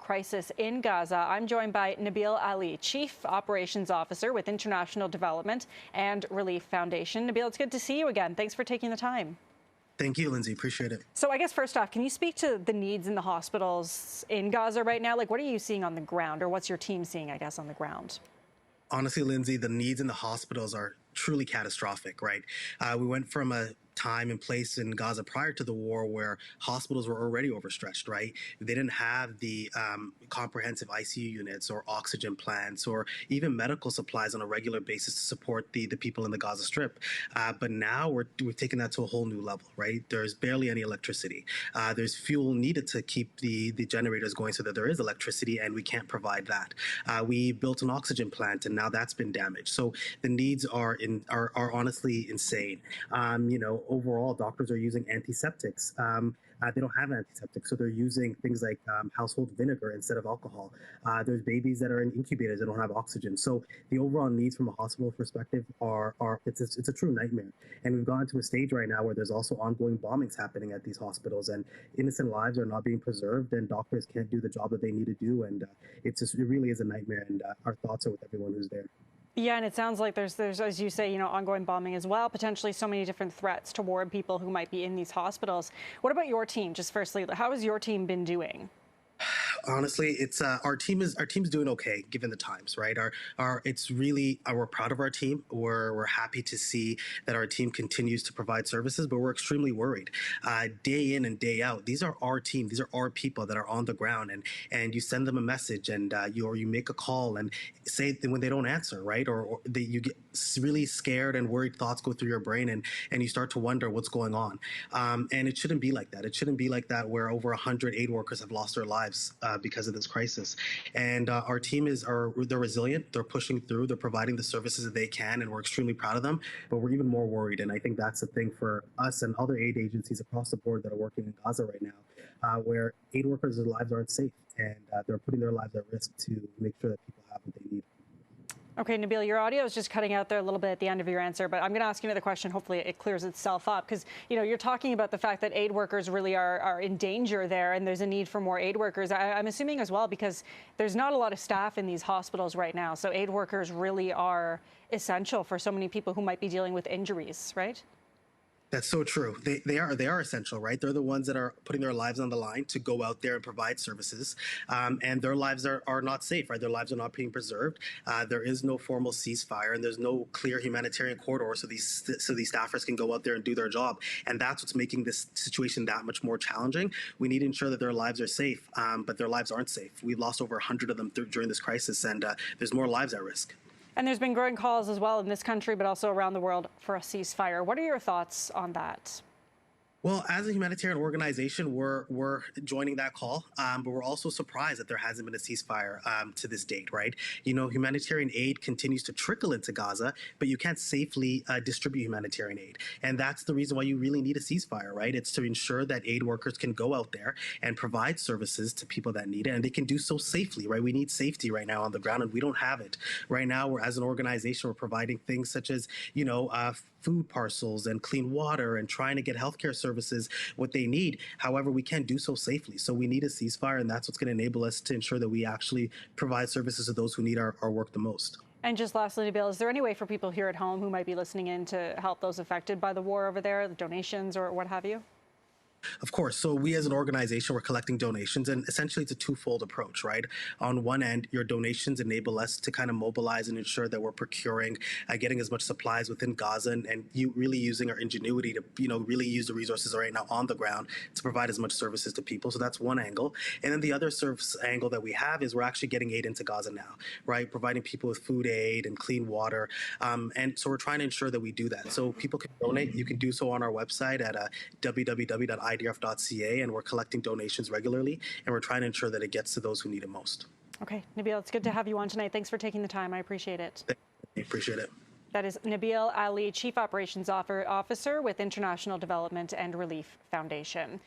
crisis in Gaza. I'm joined by Nabil Ali, Chief Operations Officer with International Development and Relief Foundation. Nabil, it's good to see you again. Thanks for taking the time. Thank you, Lindsay. Appreciate it. So I guess first off, can you speak to the needs in the hospitals in Gaza right now? Like, what are you seeing on the ground, or what's your team seeing, I guess, on the ground? Honestly, Lindsay, the needs in the hospitals are truly catastrophic, right? We went from a time and place in Gaza prior to the war where hospitals were already overstretched, right? They didn't have the comprehensive ICU units or oxygen plants or even medical supplies on a regular basis to support the people in the Gaza Strip. But now we've taken that to a whole new level, right? There's barely any electricity. There's fuel needed to keep the generators going so that there is electricity, and we can't provide that. We built an oxygen plant, and now that's been damaged. So the needs are honestly insane. Overall, doctors are using antiseptics. They don't have antiseptics, so they're using things like household vinegar instead of alcohol. There's babies that are in incubators that don't have oxygen. So the overall needs from a hospital perspective it's a true nightmare. And we've gotten to a stage right now where there's also ongoing bombings happening at these hospitals, and innocent lives are not being preserved, and doctors can't do the job that they need to do. And it really is a nightmare. And our thoughts are with everyone who's there. Yeah, and it sounds like there's, as you say, ongoing bombing as well, potentially so many different threats toward people who might be in these hospitals. What about your team? Just firstly, how has your team been doing? Honestly, it's our team's doing okay given the times, right? We're proud of our team. We're happy to see that our team continues to provide services, but we're extremely worried. Day in and day out, these are our team. These are our people that are on the ground, and you send them a message, and you make a call and say when they don't answer, right? Or you get really scared and worried thoughts go through your brain, and you start to wonder what's going on. And it shouldn't be like that. It shouldn't be like that where over 100 aid workers have lost their lives because of this crisis. And our team they're resilient, they're pushing through, they're providing the services that they can, and we're extremely proud of them, but we're even more worried. And I think that's the thing for us and other aid agencies across the board that are working in Gaza right now, where aid workers' lives aren't safe, and they're putting their lives at risk to make sure that people have what they need. Okay, Nabil, your audio is just cutting out there a little bit at the end of your answer, but I'm going to ask you another question. Hopefully it clears itself up, because, you're talking about the fact that aid workers really are in danger there, and there's a need for more aid workers. I'm assuming as well, because there's not a lot of staff in these hospitals right now. So aid workers really are essential for so many people who might be dealing with injuries, right? That's so true. They are essential, right? They're the ones that are putting their lives on the line to go out there and provide services, and their lives are not safe, right? Their lives are not being preserved. There is no formal ceasefire, and there's no clear humanitarian corridor so these staffers can go out there and do their job. And that's what's making this situation that much more challenging. We need to ensure that their lives are safe, but their lives aren't safe. We've lost over 100 of them during this crisis, and there's more lives at risk. And there's been growing calls as well in this country, but also around the world, for a ceasefire. What are your thoughts on that? Well, as a humanitarian organization, we're joining that call, but we're also surprised that there hasn't been a ceasefire to this date, right? Humanitarian aid continues to trickle into Gaza, but you can't safely distribute humanitarian aid. And that's the reason why you really need a ceasefire, right? It's to ensure that aid workers can go out there and provide services to people that need it, and they can do so safely, right? We need safety right now on the ground, and we don't have it. Right now, as an organization, we're providing things such as, food parcels and clean water and trying to get healthcare services what they need. However, we can't do so safely. So we need a ceasefire, and that's what's going to enable us to ensure that we actually provide services to those who need our work the most. And just lastly, Nabil, is there any way for people here at home who might be listening in to help those affected by the war over there, the donations or what have you? Of course. So we as an organization, we're collecting donations, and essentially it's a twofold approach, right? On one end, your donations enable us to kind of mobilize and ensure that we're procuring, getting as much supplies within Gaza, and you really using our ingenuity to, really use the resources right now on the ground to provide as much services to people. So that's one angle. And then the other service angle that we have is we're actually getting aid into Gaza now, right? Providing people with food aid and clean water. And so we're trying to ensure that we do that. So people can donate. You can do so on our website at idrf.ca, and we're collecting donations regularly, and we're trying to ensure that it gets to those who need it most. Okay, Nabil, it's good to have you on tonight. Thanks for taking the time. I appreciate it. I appreciate it. That is Nabil Ali, Chief Operations Officer with International Development and Relief Foundation.